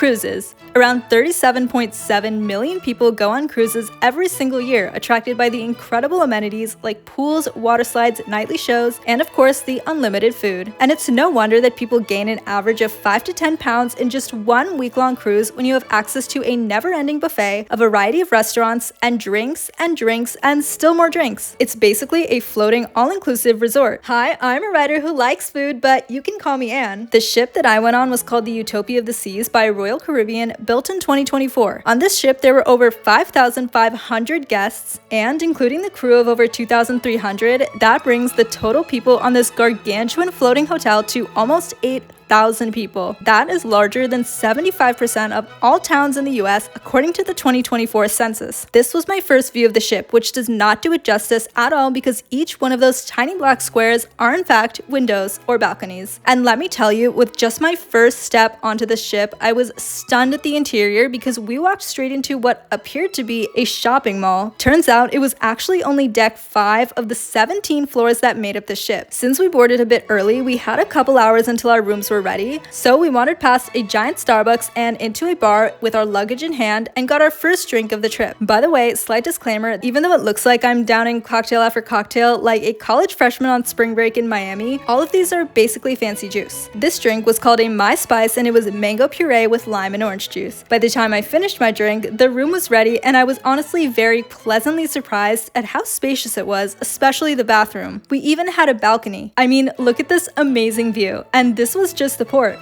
Cruises. Around 37.7 million people go on cruises every single year, attracted by the incredible amenities like pools, water slides, nightly shows, and of course the unlimited food. And it's no wonder that people gain an average of 5 to 10 pounds in just one week-long cruise when you have access to a never-ending buffet, a variety of restaurants, and drinks and still more drinks. It's basically a floating all-inclusive resort. Hi, I'm a writer who likes food, but you can call me Anne. The ship that I went on was called the Utopia of the Seas by Royal Caribbean, built in 2024. On this ship, there were over 5,500 guests, and including the crew of over 2,300, that brings the total people on this gargantuan floating hotel to almost 8,000 people. That is larger than 75% of all towns in the US, according to the 2024 census. This was my first view of the ship, which does not do it justice at all because each one of those tiny black squares are in fact windows or balconies. And let me tell you, with just my first step onto the ship, I was stunned at the interior because we walked straight into what appeared to be a shopping mall. Turns out it was actually only deck 5 of the 17 floors that made up the ship. Since we boarded a bit early, we had a couple hours until our rooms were ready, so we wandered past a giant Starbucks and into a bar with our luggage in hand and got our first drink of the trip. By the way, slight disclaimer, even though it looks like I'm downing cocktail after cocktail like a college freshman on spring break in Miami, all of these are basically fancy juice. This drink was called a My Spice and it was mango puree with lime and orange juice. By the time I finished my drink, the room was ready and I was honestly very pleasantly surprised at how spacious it was, especially the bathroom. We even had a balcony. I mean, look at this amazing view. And this was just the port.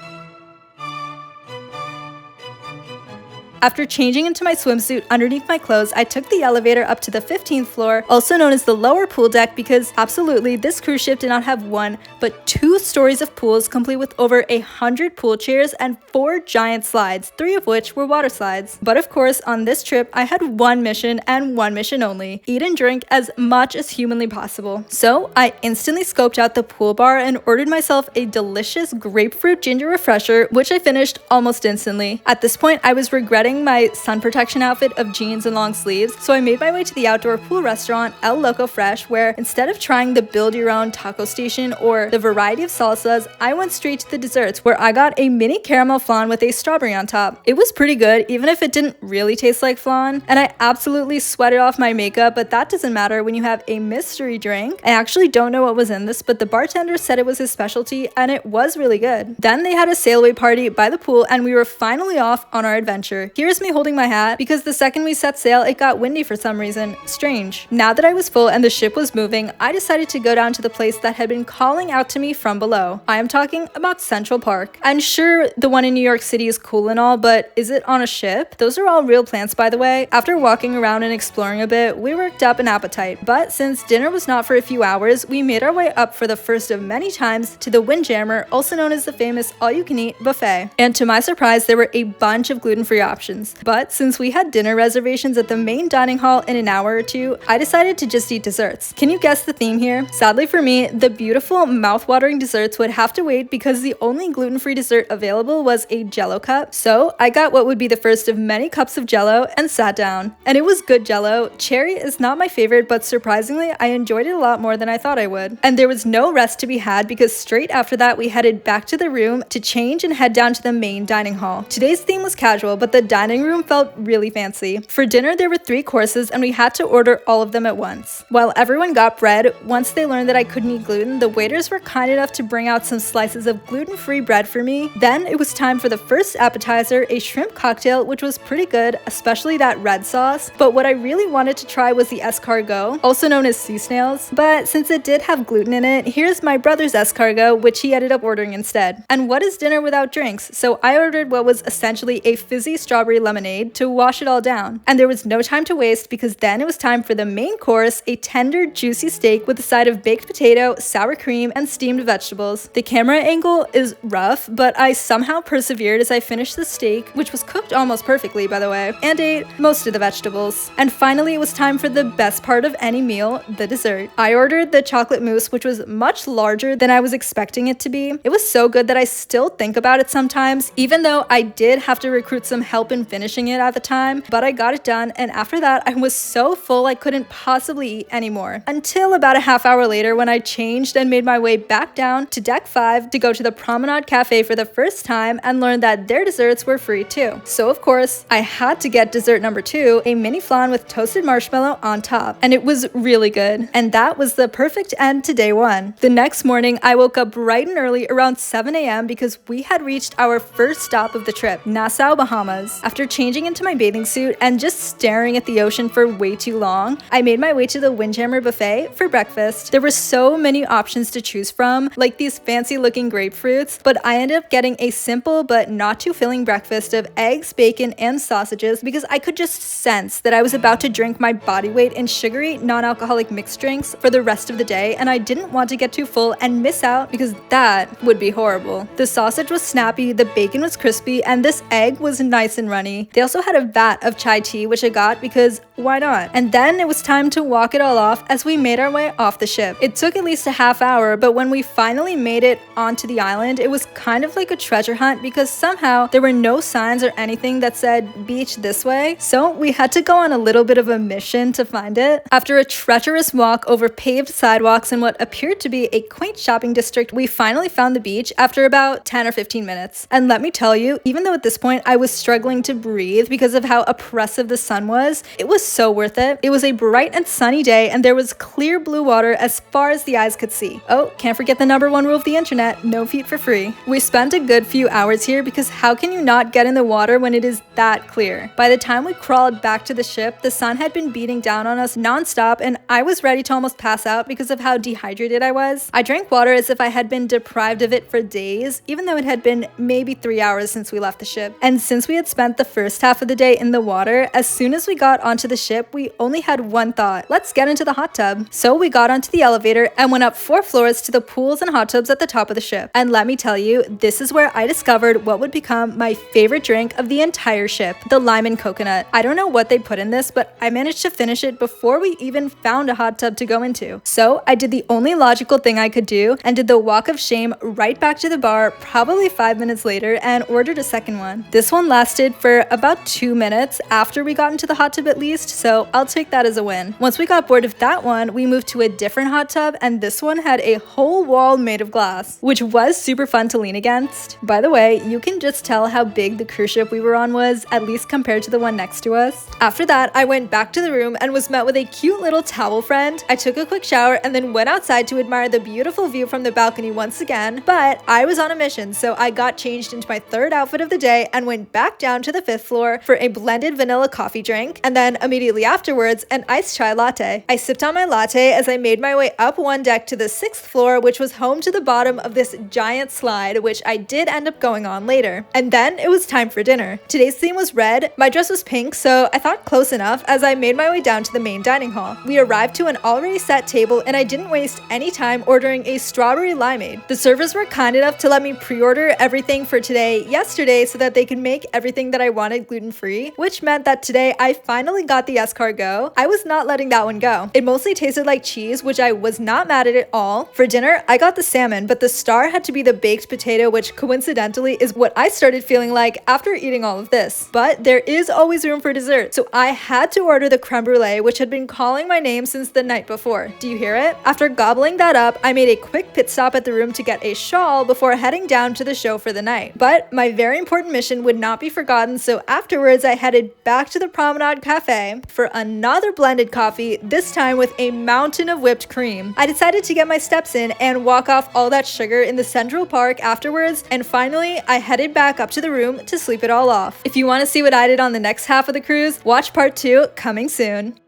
After changing into my swimsuit underneath my clothes, I took the elevator up to the 15th floor, also known as the lower pool deck, because absolutely this cruise ship did not have one, but 2 stories of pools complete with over 100 pool chairs and 4 giant slides, 3 of which were water slides. But of course, on this trip, I had one mission and one mission only: eat and drink as much as humanly possible. So I instantly scoped out the pool bar and ordered myself a delicious grapefruit ginger refresher, which I finished almost instantly. At this point, I was regretting my sun protection outfit of jeans and long sleeves, so I made my way to the outdoor pool restaurant El Loco Fresh, where instead of trying the build your own taco station or the variety of salsas, I went straight to the desserts, where I got a mini caramel flan with a strawberry on top. It was pretty good, even if it didn't really taste like flan, and I absolutely sweated off my makeup, but that doesn't matter when you have a mystery drink. I actually don't know what was in this, but the bartender said it was his specialty and it was really good. Then they had a sail away party by the pool and we were finally off on our adventure. Here's me holding my hat because the second we set sail, it got windy for some reason. Strange. Now that I was full and the ship was moving, I decided to go down to the place that had been calling out to me from below. I am talking about Central Park. I'm sure the one in New York City is cool and all, but is it on a ship? Those are all real plants, by the way. After walking around and exploring a bit, we worked up an appetite. But since dinner was not for a few hours, we made our way up for the first of many times to the Windjammer, also known as the famous all-you-can-eat buffet. And to my surprise, there were a bunch of gluten-free options. But since we had dinner reservations at the main dining hall in an hour or two, I decided to just eat desserts. Can you guess the theme here? Sadly for me, the beautiful mouth-watering desserts would have to wait because the only gluten-free dessert available was a Jell-O cup. So I got what would be the first of many cups of Jell-O and sat down. And it was good Jell-O. Cherry is not my favorite, but surprisingly, I enjoyed it a lot more than I thought I would. And there was no rest to be had because straight after that, we headed back to the room to change and head down to the main dining hall. Today's theme was casual, but the dining room felt really fancy. For dinner, there were 3 courses and we had to order all of them at once. While everyone got bread, once they learned that I couldn't eat gluten, the waiters were kind enough to bring out some slices of gluten-free bread for me. Then it was time for the first appetizer, a shrimp cocktail, which was pretty good, especially that red sauce. But what I really wanted to try was the escargot, also known as sea snails. But since it did have gluten in it, here's my brother's escargot, which he ended up ordering instead. And what is dinner without drinks? So I ordered what was essentially a fizzy strawberry lemonade to wash it all down. And there was no time to waste because then it was time for the main course, a tender, juicy steak with a side of baked potato, sour cream, and steamed vegetables. The camera angle is rough, but I somehow persevered as I finished the steak, which was cooked almost perfectly, by the way, and ate most of the vegetables. And finally, it was time for the best part of any meal, the dessert. I ordered the chocolate mousse, which was much larger than I was expecting it to be. It was so good that I still think about it sometimes, even though I did have to recruit some help help in finishing it at the time, but I got it done, and after that I was so full I couldn't possibly eat anymore. Until about a half hour later when I changed and made my way back down to deck 5 to go to the Promenade Cafe for the first time and learned that their desserts were free too. So of course, I had to get dessert number 2, a mini flan with toasted marshmallow on top, and it was really good. And that was the perfect end to day 1. The next morning, I woke up bright and early around 7 a.m. because we had reached our first stop of the trip, Nassau, Bahamas. After changing into my bathing suit and just staring at the ocean for way too long, I made my way to the Windjammer buffet for breakfast. There were so many options to choose from, like these fancy looking grapefruits, but I ended up getting a simple but not too filling breakfast of eggs, bacon, and sausages because I could just sense that I was about to drink my body weight in sugary, non-alcoholic mixed drinks for the rest of the day, and I didn't want to get too full and miss out because that would be horrible. The sausage was snappy, the bacon was crispy, and this egg was nice and runny. They also had a vat of chai tea, which I got because why not? And then it was time to walk it all off as we made our way off the ship. It took at least a half hour, but when we finally made it onto the island, it was kind of like a treasure hunt because somehow there were no signs or anything that said beach this way, so we had to go on a little bit of a mission to find it. After a treacherous walk over paved sidewalks in what appeared to be a quaint shopping district, we finally found the beach after about 10 or 15 minutes. And let me tell you, even though at this point I was struggling to breathe because of how oppressive the sun was, it was so worth it. It was a bright and sunny day and there was clear blue water as far as the eyes could see. Oh, can't forget the number 1 rule of the internet, no feet for free. We spent a good few hours here because how can you not get in the water when it is that clear? By the time we crawled back to the ship, the sun had been beating down on us nonstop and I was ready to almost pass out because of how dehydrated I was. I drank water as if I had been deprived of it for days, even though it had been maybe 3 hours since we left the ship. And since we had spent the first half of the day in the water, as soon as we got onto the ship, we only had one thought: let's get into the hot tub. So we got onto the elevator and went up 4 floors to the pools and hot tubs at the top of the ship. And let me tell you, this is where I discovered what would become my favorite drink of the entire ship, the lime and coconut. I don't know what they put in this, but I managed to finish it before we even found a hot tub to go into. So I did the only logical thing I could do and did the walk of shame right back to the bar probably 5 minutes later and ordered a second one. This one lasted for about 2 minutes after we got into the hot tub at least, so I'll take that as a win. Once we got bored of that one, we moved to a different hot tub and this one had a whole wall made of glass, which was super fun to lean against. By the way, you can just tell how big the cruise ship we were on was, at least compared to the one next to us. After that, I went back to the room and was met with a cute little towel friend. I took a quick shower and then went outside to admire the beautiful view from the balcony once again, but I was on a mission, so I got changed into my third outfit of the day and went back down to the 5th floor for a blended vanilla coffee drink, and then immediately afterwards, an iced chai latte. I sipped on my latte as I made my way up one deck to the 6th floor, which was home to the bottom of this giant slide, which I did end up going on later. And then it was time for dinner. Today's theme was red, my dress was pink, so I thought close enough as I made my way down to the main dining hall. We arrived to an already set table and I didn't waste any time ordering a strawberry limeade. The servers were kind enough to let me pre-order everything for today yesterday so that they could make everything that I wanted gluten-free, which meant that today I finally got the escargot. I was not letting that one go. It mostly tasted like cheese, which I was not mad at all. For dinner, I got the salmon, but the star had to be the baked potato, which coincidentally is what I started feeling like after eating all of this. But there is always room for dessert, so I had to order the creme brulee, which had been calling my name since the night before. Do you hear it? After gobbling that up, I made a quick pit stop at the room to get a shawl before heading down to the show for the night. But my very important mission would not be forgotten, so afterwards I headed back to the Promenade Cafe for another blended coffee, this time with a mountain of whipped cream. I decided to get my steps in and walk off all that sugar in the Central Park afterwards, and finally I headed back up to the room to sleep it all off. If you want to see what I did on the next half of the cruise, watch part 2 coming soon.